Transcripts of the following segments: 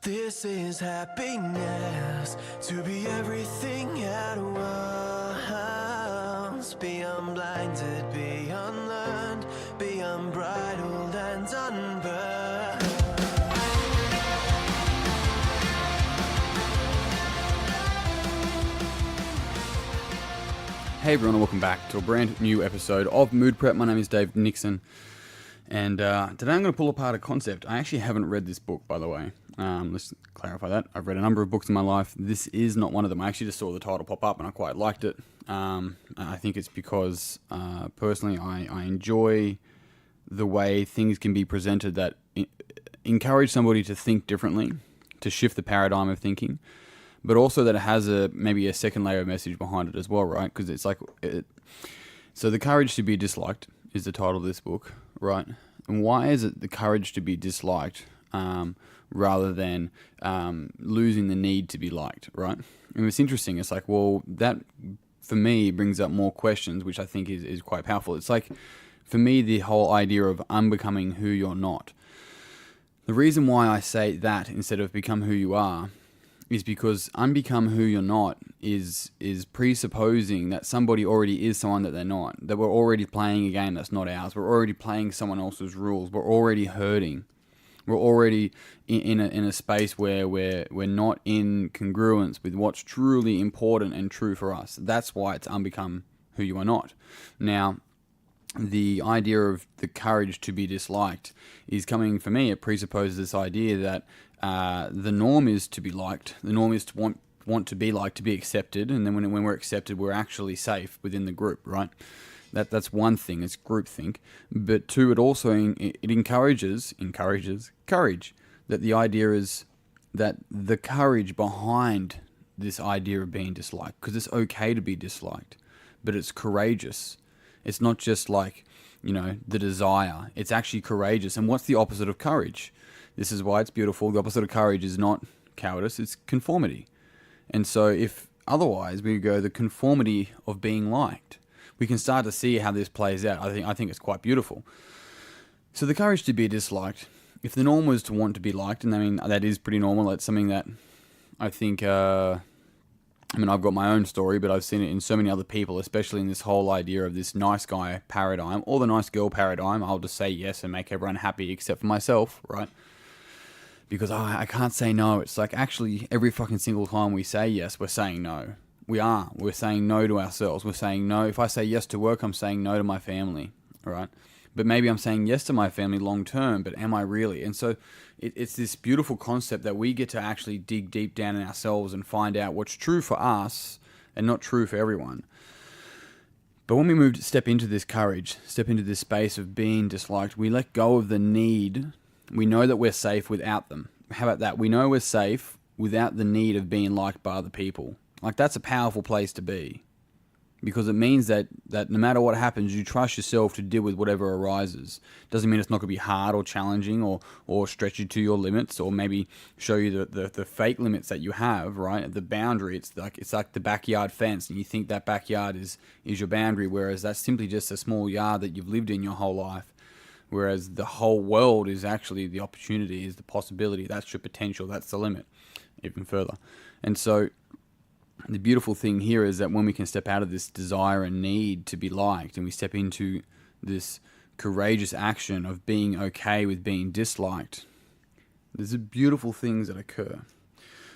This is happiness, to be everything at once. Be unblinded, be unlearned, be unbridled and unburned. Hey everyone, and welcome back to a brand new episode of Mood Prep. My name is Dave Nixon, and today I'm going to pull apart a concept. I actually haven't read this book, by the way. Let's clarify that. I've read a number of books in my life. This is not one of them. I actually just saw the title pop up and I quite liked it. I think it's because, personally, I enjoy the way things can be presented that encourage somebody to think differently, to shift the paradigm of thinking, but also that it has maybe a second layer of message behind it as well, right? Because it's like, so The Courage to be Disliked is the title of this book, right? And why is it the courage to be disliked rather than losing the need to be liked, right? And it's interesting. It's like, well, that for me brings up more questions, which I think is quite powerful. It's like, for me, the whole idea of unbecoming who you're not. The reason why I say that instead of become who you are is because unbecome who you're not is presupposing that somebody already is someone that they're not, that we're already playing a game that's not ours, we're already playing someone else's rules, we're already hurting, we're already in a space where we're not in congruence with what's truly important and true for us. That's why it's unbecome who you are not. Now, the idea of the courage to be disliked is coming, for me, it presupposes this idea that the norm is to be liked. The norm is to want to be liked, to be accepted, and then when we're accepted, we're actually safe within the group, right? That's one thing. It's groupthink. But two, it also encourages courage. That the idea is that the courage behind this idea of being disliked, because it's okay to be disliked, but it's courageous. It's not just like, the desire. It's actually courageous. And what's the opposite of courage? This is why it's beautiful. The opposite of courage is not cowardice, it's conformity. And so if otherwise we go the conformity of being liked, we can start to see how this plays out. I think it's quite beautiful. So the courage to be disliked, if the norm was to want to be liked, and I mean, that is pretty normal. That's something that I think, I've got my own story, but I've seen it in so many other people, especially in this whole idea of this nice guy paradigm, or the nice girl paradigm. I'll just say yes and make everyone happy except for myself, right? Because I can't say no. It's like, actually, every fucking single time we say yes, we're saying no. We're saying no to ourselves. We're saying no. If I say yes to work, I'm saying no to my family, all right? But maybe I'm saying yes to my family long term, but am I really? And so it's this beautiful concept that we get to actually dig deep down in ourselves and find out what's true for us and not true for everyone. But when we step into this courage, step into this space of being disliked, we let go of the need. We know that we're safe without them. How about that? We know we're safe without the need of being liked by other people. Like, that's a powerful place to be. Because it means that no matter what happens, you trust yourself to deal with whatever arises. Doesn't mean it's not going to be hard or challenging or stretch you to your limits, or maybe show you the fake limits that you have, right? The boundary, it's like the backyard fence, and you think that backyard is your boundary, whereas that's simply just a small yard that you've lived in your whole life. Whereas the whole world is actually the opportunity, is the possibility. That's your potential. That's the limit, even further. And so the beautiful thing here is that when we can step out of this desire and need to be liked, and we step into this courageous action of being okay with being disliked, there's beautiful things that occur.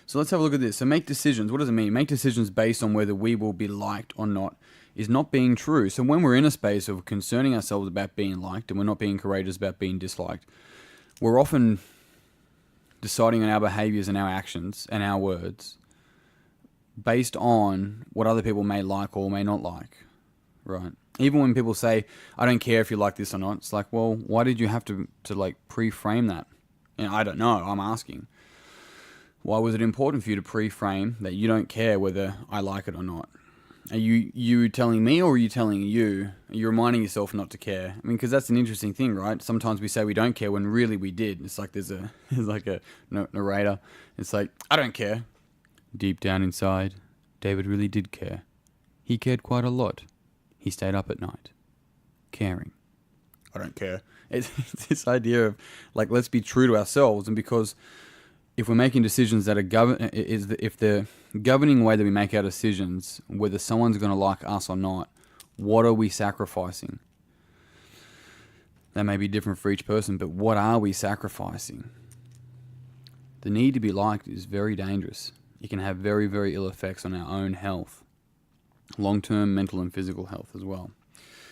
So let's have a look at this. So make decisions. What does it mean? Make decisions based on whether we will be liked or not is not being true. So when we're in a space of concerning ourselves about being liked and we're not being courageous about being disliked, we're often deciding on our behaviors and our actions and our words based on what other people may like or may not like, right? Even when people say, I don't care if you like this or not, it's like, well, why did you have to like pre-frame that? And I don't know, I'm asking. Why was it important for you to pre-frame that you don't care whether I like it or not? Are you telling me, or are you telling you? Are you reminding yourself not to care? I mean, because that's an interesting thing, right? Sometimes we say we don't care when really we did. It's like there's a narrator. It's like, I don't care. Deep down inside, David really did care. He cared quite a lot. He stayed up at night, caring. I don't care. It's this idea of, like, let's be true to ourselves. And because if we're making decisions that are if the governing way that we make our decisions, whether someone's going to like us or not, what are we sacrificing? That may be different for each person, but what are we sacrificing? The need to be liked is very dangerous. It can have very, very ill effects on our own health, long-term mental and physical health as well.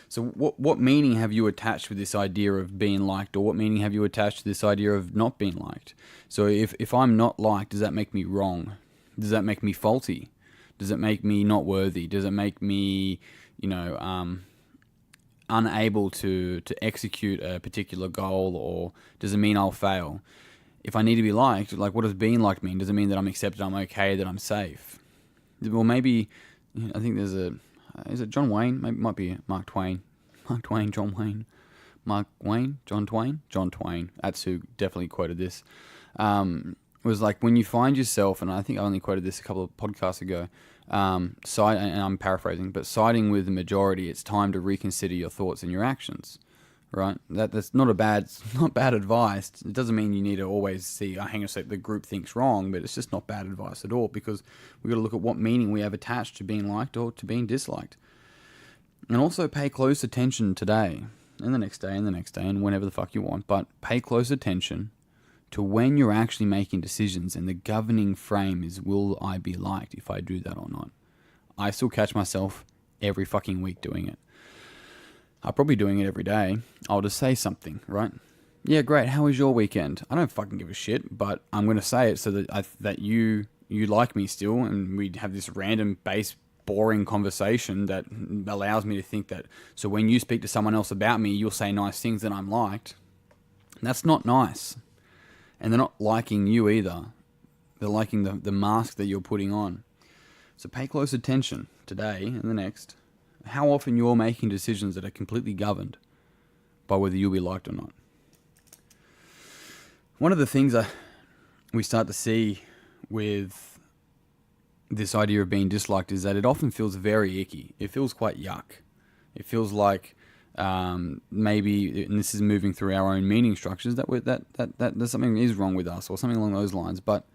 So what meaning have you attached with this idea of being liked, or what meaning have you attached to this idea of not being liked? So if I'm not liked, does that make me wrong? Does that make me faulty? Does it make me not worthy? Does it make me, unable to execute a particular goal, or does it mean I'll fail? If I need to be liked, like, what does being liked mean? Does it mean that I'm accepted, I'm okay, that I'm safe? Well, maybe, I think there's is it John Wayne? Maybe it might be Mark Twain. Mark Twain, John Wayne. Mark Wayne? John Twain? John Twain. That's who definitely quoted this. It was like, when you find yourself, and I think I only quoted this a couple of podcasts ago, and I'm paraphrasing, but siding with the majority, it's time to reconsider your thoughts and your actions. Right? That's not bad advice. It doesn't mean you need to always see, hang on a sec, the group thinks wrong, but it's just not bad advice at all, because we've got to look at what meaning we have attached to being liked or to being disliked. And also pay close attention today, and the next day, and the next day, and whenever the fuck you want, but pay close attention to when you're actually making decisions, and the governing frame is, will I be liked if I do that or not? I still catch myself every fucking week doing it. I'm probably doing it every day. I'll just say something, right? Yeah, great. How was your weekend? I don't fucking give a shit, but I'm going to say it so that you like me still, and we have this random base boring conversation that allows me to think that, so when you speak to someone else about me, you'll say nice things that I'm liked. That's not nice. And they're not liking you either. They're liking the mask that you're putting on. So pay close attention today and the next. How often you're making decisions that are completely governed by whether you'll be liked or not. One of the things that we start to see with this idea of being disliked is that it often feels very icky. It feels quite yuck. It feels like maybe, and this is moving through our own meaning structures, that there's something is wrong with us or something along those lines. But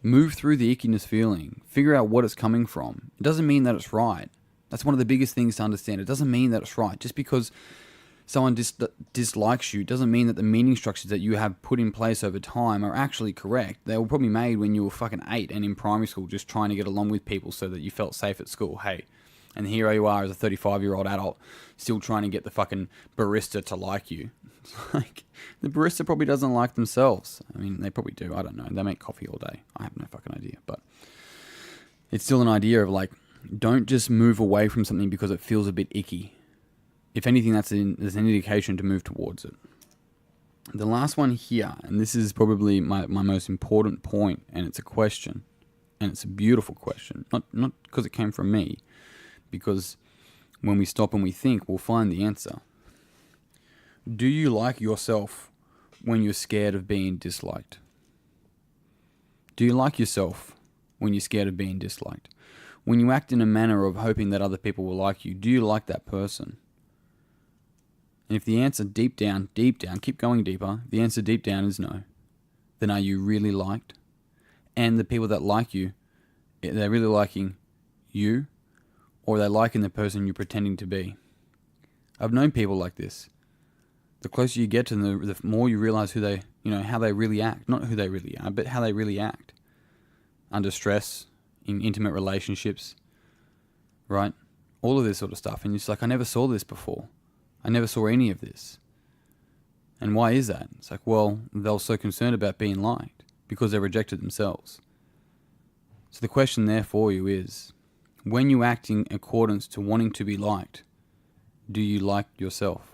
move through the ickiness feeling. Figure out what it's coming from. It doesn't mean that it's right. That's one of the biggest things to understand. It doesn't mean that it's right. Just because someone dislikes you doesn't mean that the meaning structures that you have put in place over time are actually correct. They were probably made when you were fucking 8 and in primary school, just trying to get along with people so that you felt safe at school. Hey, and here you are as a 35-year-old adult still trying to get the fucking barista to like you. It's like, the barista probably doesn't like themselves. I mean, they probably do. I don't know. They make coffee all day. I have no fucking idea. But it's still an idea of like, don't just move away from something because it feels a bit icky. If anything, there's an indication to move towards it. The last one here, and this is probably my most important point, and it's a question, and it's a beautiful question. Not because it came from me, because when we stop and we think, we'll find the answer. Do you like yourself when you're scared of being disliked? Do you like yourself when you're scared of being disliked? When you act in a manner of hoping that other people will like you, do you like that person? And if the answer deep down, keep going deeper, the answer deep down is no, then are you really liked? And the people that like you, they're really liking you, or are they liking the person you're pretending to be? I've known people like this. The closer you get to them, the more you realize who they, how they really act. Not who they really are, but how they really act. Under stress, in intimate relationships, right? All of this sort of stuff. And it's like, I never saw this before. I never saw any of this. And why is that? It's like, well, they're so concerned about being liked because they rejected themselves. So the question there for you is, when you act in accordance to wanting to be liked, do you like yourself?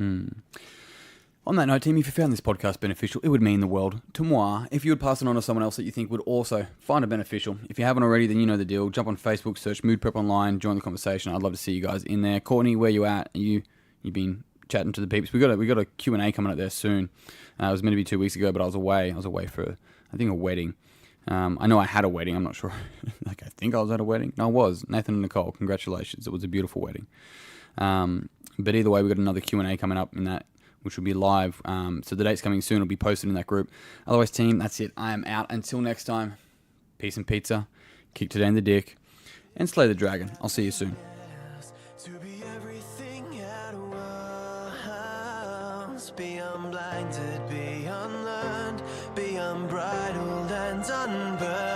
On that note, team, if you found this podcast beneficial, it would mean the world to moi if you would pass it on to someone else that you think would also find it beneficial. If you haven't already, then you know the deal. Jump on Facebook, search Mood Prep Online, join the conversation. I'd love to see you guys in there. Courtney, where you at? You've been chatting to the peeps. We got a Q&A coming up there soon. It was meant to be 2 weeks ago, but I was away. I was away for, I think, a wedding. I know I had a wedding. I'm not sure. I think I was at a wedding. No, I was. Nathan and Nicole, congratulations. It was a beautiful wedding. But either way, we got another Q&A coming up in that. which will be live. So the date's coming soon. It'll be posted in that group. Otherwise, team, that's it. I am out. Until next time, peace and pizza. Kick today in the dick. And slay the dragon. I'll see you soon. To be everything at once, be unblinded, be unlearned, be unbridled and unburned.